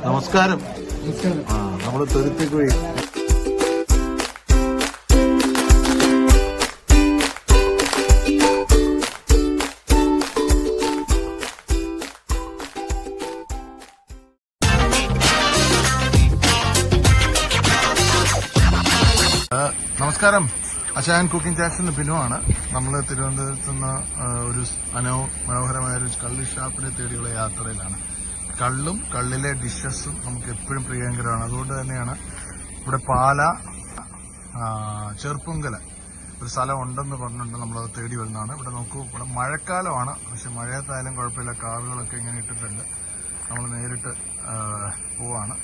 നമസ്കാരം. നമ്മള് തുരുത്തിക്ക് പോയി. നമസ്കാരം. അശാൻ കുക്കിംഗ് ചാക്സിന്റെ ബിനുവാണ്. നമ്മള് തിരുവനന്തപുരത്ത് നിന്ന് ഒരു മനോഹരമായ ഒരു കള്ള് ഷാപ്പിനെ തേടിയുള്ള യാത്രയിലാണ്. കള്ളും കള്ളിലെ ഡിഷസും നമുക്ക് എപ്പോഴും പ്രിയങ്കരമാണ്. അതുകൊണ്ട് തന്നെയാണ് ഇവിടെ പാല ചെറുപ്പുങ്കല ഒരു സ്ഥലം ഉണ്ടെന്ന് പറഞ്ഞിട്ടുണ്ട്. നമ്മളത് തേടി വരുന്നതാണ്. ഇവിടെ നോക്കൂ, ഇവിടെ മഴക്കാലമാണ്. പക്ഷെ മഴയത്തായാലും കുഴപ്പമില്ല, കാറുകളൊക്കെ ഇങ്ങനെ ഇട്ടിട്ടുണ്ട്. നമ്മൾ നേരിട്ട് പോവാണ്.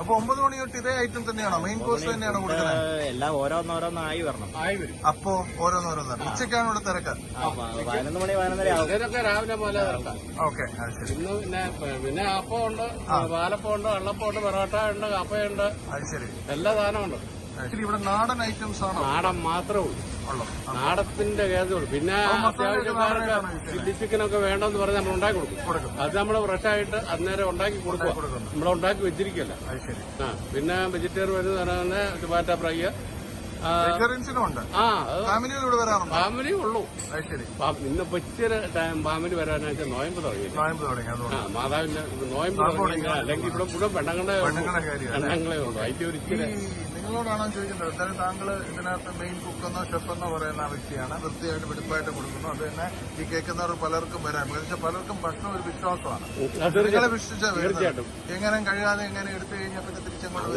അപ്പൊ 9 മണി തൊട്ട് ഇതേ ഐറ്റം തന്നെയാണോ? മെയിൻ കോഴ്സ് തന്നെയാണോ കൊടുക്കുന്നത്? എല്ലാം ഓരോന്നോരോന്നായി വരണം. അപ്പോ ഓരോന്നോരോന്ന് ഉച്ചയ്ക്കാണ് ഇവിടെ തിരക്ക്. 11 മണി 11:30 ആവും. രാവിലെ പോലെ ഓക്കെ, ഇന്ന് പിന്നെ അപ്പം ഉണ്ട്, പാലപ്പം ഉണ്ട്, വെള്ളപ്പം ഉണ്ട്, പൊറോട്ട ഉണ്ട്, കപ്പയുണ്ട്. അത് ശരി. എല്ലാ സാധനവും ഉണ്ട്. ഇവിടെ നാടൻ ഐറ്റംസ് ആണോ? നാടൻ മാത്രമേ ഉള്ളൂ. നാടത്തിന്റെ കേസുള്ളൂ. പിന്നെ അത്യാവശ്യക്കാരൊക്കെ ചില്ലി ചിക്കനൊക്കെ വേണ്ടെന്ന് പറഞ്ഞ് നമ്മൾ ഉണ്ടാക്കി കൊടുക്കും. അത് നമ്മൾ ഫ്രഷായിട്ട് അന്നേരം ഉണ്ടാക്കി കൊടുക്കുക. നമ്മളുണ്ടാക്കി വെച്ചിരിക്കല്ല. പിന്നെ വെജിറ്റേറിയൻ വരുന്ന ടൊമാറ്റോ ഫ്രൈ. ഫാമിലി ഉള്ളൂ. ഇന്നിപ്പോ ഇച്ചിരി ഫാമിലി വരാനായിട്ട് നോയമ്പ് തുടങ്ങി. മാതാവിന്റെ നോയമ്പ് തുടങ്ങി. അല്ലെങ്കിൽ ഇവിടെ മുഴുവൻ പെണ്ണുങ്ങളെ ഉള്ളൂ. അതിന്റെ ഒരു ഇച്ചിരി നിങ്ങളോടാണോ ചോദിക്കുന്നത്? എന്തായാലും താങ്കൾ ഇതിനകത്ത് മെയിൻ കുക്കെന്നോ ഷെഫെന്നോ പറയുന്ന വ്യക്തിയാണ്. വൃത്തിയായിട്ട് വെടുപ്പായിട്ട് കൊടുക്കുന്നു. അത് തന്നെ ഈ കേൾക്കുന്നവർ പലർക്കും വരാൻ, പക്ഷെ പലർക്കും ഭക്ഷണം ഒരു വിശ്വാസമാണ്. നിങ്ങളെ വിശ്വസിച്ച എങ്ങനെ കഴിയാതെ എങ്ങനെ എടുത്തു കഴിഞ്ഞാൽ പിന്നെ തിരിച്ചങ്ങോട്ട്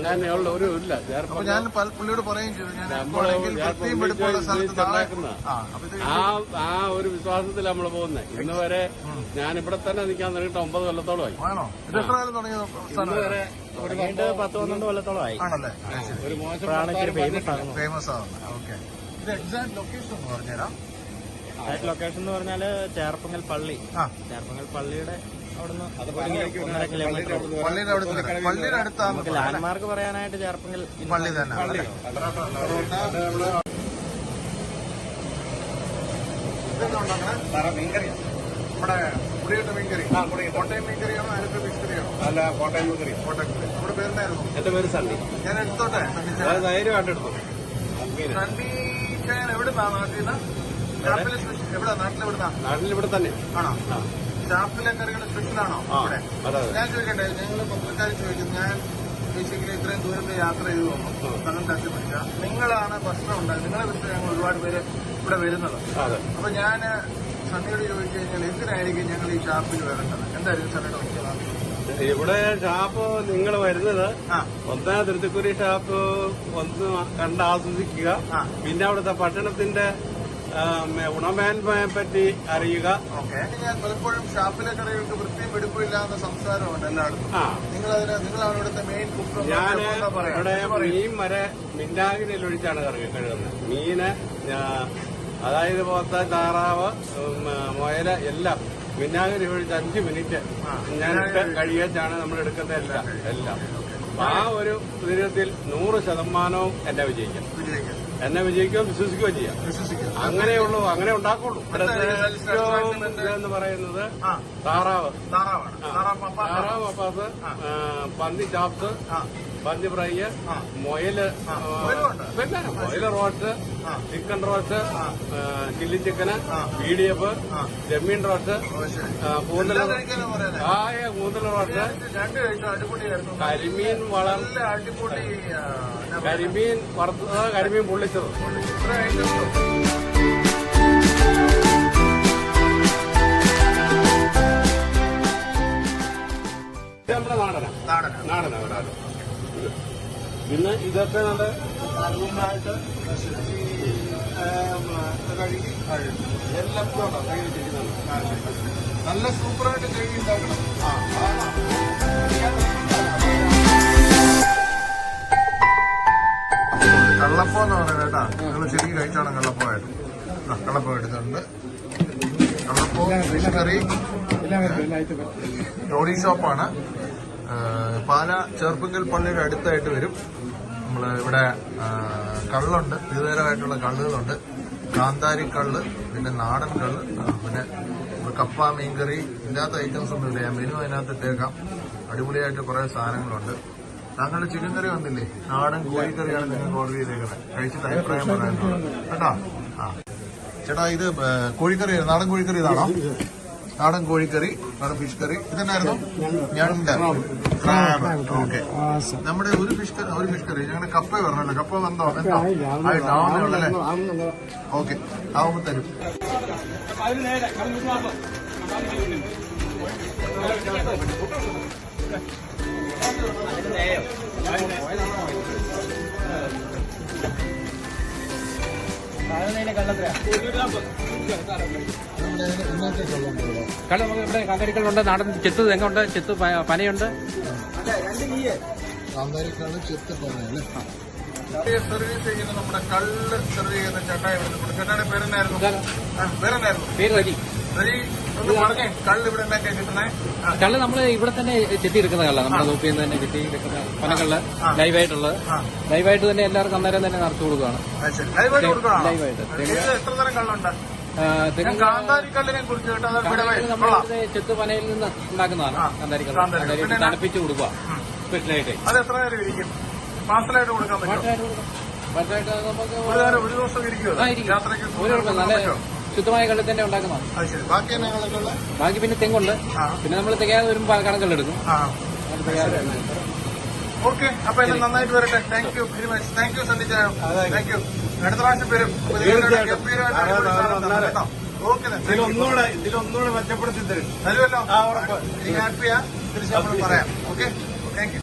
അപ്പൊ ഞാൻ പുള്ളിയോട് പറയുകയും ചെയ്തു, ഞാൻ വൃത്തിയും വെടുപ്പുള്ള സ്ഥലത്ത് ആ ഒരു വിശ്വാസത്തിൽ നമ്മൾ പോകുന്നത്. ഇന്ന് വരെ ഞാൻ ഇവിടെ തന്നെ നിൽക്കാൻ തുടങ്ങിയിട്ട് 9 കൊല്ലത്തോളമായി. ആണോ? ഇത് എത്ര കാലം തുടങ്ങിയ സ്ഥലം? 10-12 കൊല്ലത്തോളമായി. ആണല്ലേ? ഒരു മോശം ഫേമസ് ആവുന്നത്. ഓക്കെ. ഇത് എക്സാക്ട് ലൊക്കേഷൻ എന്ന് പറഞ്ഞുതരാം. ലൊക്കേഷൻ എന്ന് പറഞ്ഞാല് ചേർപ്പങ്ങൽ പള്ളി. ചേർപ്പങ്ങൽ പള്ളിയുടെ അവിടുന്ന് 1.5 കിലോമീറ്റർ. പള്ളിയുടെ അടുത്താണ് നമുക്ക് ലാൻഡ്മാർക്ക് പറയാനായിട്ട് ചേർപ്പങ്ങൽ പള്ളി തന്നെ. നമ്മുടെ കുടിയേറ്റ മീൻകറി, കോട്ടയം മീൻകറിയാണോ ആലപ്പുഴ ഫിഷ് കറിയാണോ? അല്ല, കോട്ടയം മീൻകറി. കോട്ടയം മീൻകറി. നമ്മുടെ പേരെന്നായിരുന്നു? എന്റെ പേര് സണ്ണി. ഞാൻ എടുത്തോട്ടെ? ധൈര്യമായിട്ട് എടുത്തു. സണ്ണി ചായൻ എവിടുന്നാ? നാട്ടിൽ നിന്ന്? ഷാപ്പിലെ സ്പെഷ്യൽ എവിടാ? നാട്ടിലെവിടുന്നാ? നാട്ടിലിവിടെ തന്നെ ആണോ? ഷാപ്പിലെ കറികളുടെ സ്പെഷ്യലാണോ ഇവിടെ? ഞാൻ ചോദിക്കട്ടെ, ഞങ്ങൾ പത്രക്കാർ ചോദിക്കുന്നു. ഞാൻ ബേസിക്കലി ഇത്രയും ദൂരത്തെ യാത്ര ചെയ്തു തോന്നും, സ്ഥലം തട്ടിപ്പിടിച്ച നിങ്ങളാണ് ഭക്ഷണം ഉണ്ടായത്. നിങ്ങളെ കുറിച്ച് ഞങ്ങൾ ഒരുപാട് പേര് ഇവിടെ വരുന്നത്. അപ്പൊ ഞാൻ സണ്ണിയോട് ചോദിച്ചു കഴിഞ്ഞാൽ എന്തിനായിരിക്കും ഞങ്ങൾ ഈ ഷാപ്പിൽ വരേണ്ടത്? എന്തായിരിക്കും സണ്ണിയുടെ മുഖ്യ? ഇവിടെ ഷാപ്പ് നിങ്ങൾ വരുന്നത് ഒന്നാം തിരുത്തിക്കുരി ഷാപ്പ് ഒന്ന് കണ്ട് ആസ്വദിക്കുക. പിന്നെ അവിടുത്തെ ഭക്ഷണത്തിന്റെ ഗുണമേന്മയെ പറ്റി അറിയുക. ഞാൻ പലപ്പോഴും ഷാപ്പിലെ കടകൾക്ക് വൃത്തിയും വെടുപ്പില്ല എന്ന സംസാരമുണ്ട് എല്ലായിടത്തും. നിങ്ങളാണ് ഇവിടുത്തെ മെയിൻ കുക്ക്. ഞാൻ ഇവിടെ മീൻ വരെ മിന്നാഗിരിയിൽ ഒഴിച്ചാണ് കഴുകുന്നത്. മീന് അതായത് പോത്ത, താറാവ്, മുയല് എല്ലാം വിനാഗിരി ഒഴിച്ച് 5 മിനിറ്റ് ഞാനിട്ട് കഴിയാച്ചാണ് നമ്മൾ എടുക്കുന്ന എല്ലാം. ആ ഒരു വിധത്തിൽ 100% എന്നെ വിജയിക്കും. എന്നെ വിജയിക്കുകയും വിശ്വസിക്കുകയും ചെയ്യാം. അങ്ങനെയുള്ളൂ, അങ്ങനെ ഉണ്ടാക്കുള്ളൂ. ഇവിടുത്തെ എന്ന് പറയുന്നത് താറാവ് മപ്പാസ്, പന്നി ചാപ്സ്, പന്നി ഫ്രൈ, മുയല് roast, chicken roast, chilli chicken, PDF, ചെമ്മീൻ റോസ്റ്റ്, കൂന്തൽ റോസ്റ്റ്, കരിമീൻ കരിമീൻ വറുത്തത്, കരിമീൻ പൊള്ളിച്ചത്. നമ്മുടെ നാടനാണ്. പിന്നെ ഇതൊക്കെ നല്ല നന്നായിട്ട് കഴുകി എല്ലാം കഴുകി വെച്ചിരിക്കുന്നതാണ്. നല്ല സൂപ്പറായിട്ട് കഴുകി ഉണ്ടാക്കണം. കള്ളപ്പം എന്ന് പറയുന്നത് കേട്ടാ. നിങ്ങൾ ശരിക്കും കഴിച്ചാണ് കള്ളപ്പമായിട്ട്. കള്ളപ്പം എടുത്തിട്ടുണ്ട്. കള്ളപ്പോ ഫിഷ് കറി റോഡി ഷോപ്പാണ്. പാല ചേർപ്പുങ്കൽ പള്ളിയുടെ അടുത്തായിട്ട് വരും. നമ്മള് ഇവിടെ കള്ളുണ്ട്, വിവിധതരമായിട്ടുള്ള കള്ളുകളുണ്ട്. കാന്താരി കള്ള്, പിന്നെ നാടൻ കള്ള്, പിന്നെ കപ്പ, മീൻകറി, ഇല്ലാത്ത ഐറ്റംസ് ഒന്നുമില്ല. ഞാൻ മെനു അതിനകത്ത് ഇട്ടേക്കാം. അടിപൊളിയായിട്ട് കുറെ സാധനങ്ങളുണ്ട്. താങ്കളുടെ ചിക്കൻ കറി വന്നില്ലേ? നാടൻ കോഴിക്കറിയാണ് നിങ്ങൾക്ക് ഓർഡർ ചെയ്തേക്കുന്നത്. കഴിച്ചിട്ട് അഭിപ്രായം പറയാനുള്ളത് കേട്ടോ. ആ ചേട്ടാ, ഇത് കോഴിക്കറി, നാടൻ കോഴിക്കറി ഇതാണോ? നാടൻ കോഴിക്കറി, നാടൻ ഫിഷ് കറി. ഇതെന്നായിരുന്നു? ഞണ്ട്, ക്രാബ്. ഓക്കെ. നമ്മുടെ ഒരു ഫിഷ് കറി. ഞങ്ങളുടെ കപ്പ പറഞ്ഞല്ലോ. കപ്പ വന്നോ? ആവുന്നേ അല്ലേ? ഓക്കെ, ആവുമ്പോ തരും. കള്ള് നമുക്ക് ഇവിടെ കാന്താരിക്കള്ളുണ്ട്, നാടൻ ചെത്ത് തെങ്ങുണ്ട്, ചെത്ത് പനയുണ്ട്. കാന്താരിക്കാള് ചെത്ത് പനയല്ലേ? സർവീസ് ചെയ്യുന്ന നമ്മുടെ കള്ള് സെർവ് ചെയ്യുന്ന ചേട്ടായി. ചേട്ടായുടെ പേരെന്നായിരുന്നു? പേര് റജി. റജി, ഒന്ന് പറഞ്ഞേ, കള്ള് ഇവിടെ എന്തൊക്കെയാ കിട്ടുന്നേ? കള്ള് നമ്മൾ ഇവിടെ തന്നെ ചെത്തി എടുക്കുന്ന കള്ള, നമ്മുടെ തൊപ്പിയിൽ നിന്ന് തന്നെ ചെത്തി എടുക്കുന്ന പനക്കള്ള് ലൈവായിട്ടുള്ളത്. ലൈവായിട്ട് തന്നെ എല്ലാവർക്കും അന്നേരം തന്നെ നിറച്ചു കൊടുക്കുകയാണ്. ലൈവായിട്ട് കൊടുക്കണം. ലൈവായിട്ട് എത്ര തരം കള്ളുണ്ട്? കാന്താരിക്കള്ളിനെ കുറിച്ച് നമ്മുടെ ചെത്ത് പനയിൽ നിന്ന് ഉണ്ടാക്കുന്നതാണ് കാന്താരിക്കള്ള്. തണുപ്പിച്ച് കൊടുക്കുക സ്പെഷ്യലായിട്ട്. അത് എത്ര നേരം ഇരിക്കും? പാർസലായിട്ട് കൊടുക്കാൻ പറ്റും? പാർസലായിട്ട് നമുക്ക് ഒരു ദിവസം ഇരിക്കുമോ? നല്ല ശുദ്ധമായ കള്ളി തന്നെ ഉണ്ടാക്കുന്നതാണ്. ബാക്കി പിന്നെ തെങ്ങുണ്ട്. പിന്നെ നമ്മൾ തികയാതെ വരുമ്പോൾ പാലക്കാടൻ കള്ളെടുക്കും. ഓക്കെ, അപ്പൊ എല്ലാം നന്നായിട്ട് വരട്ടെ. Thank you very much. Thank you സന്ധിച്ചായോ. Thank you. അടുത്ത പ്രാവശ്യം വരും. ഓക്കെ, ഇതിലൊന്നുകൂടെ മെച്ചപ്പെടുത്തി തരും. തരുമല്ലോ. ഹാപ്പിയാ. തിരിച്ച് നമ്മൾ പറയാം. Okay, thank you.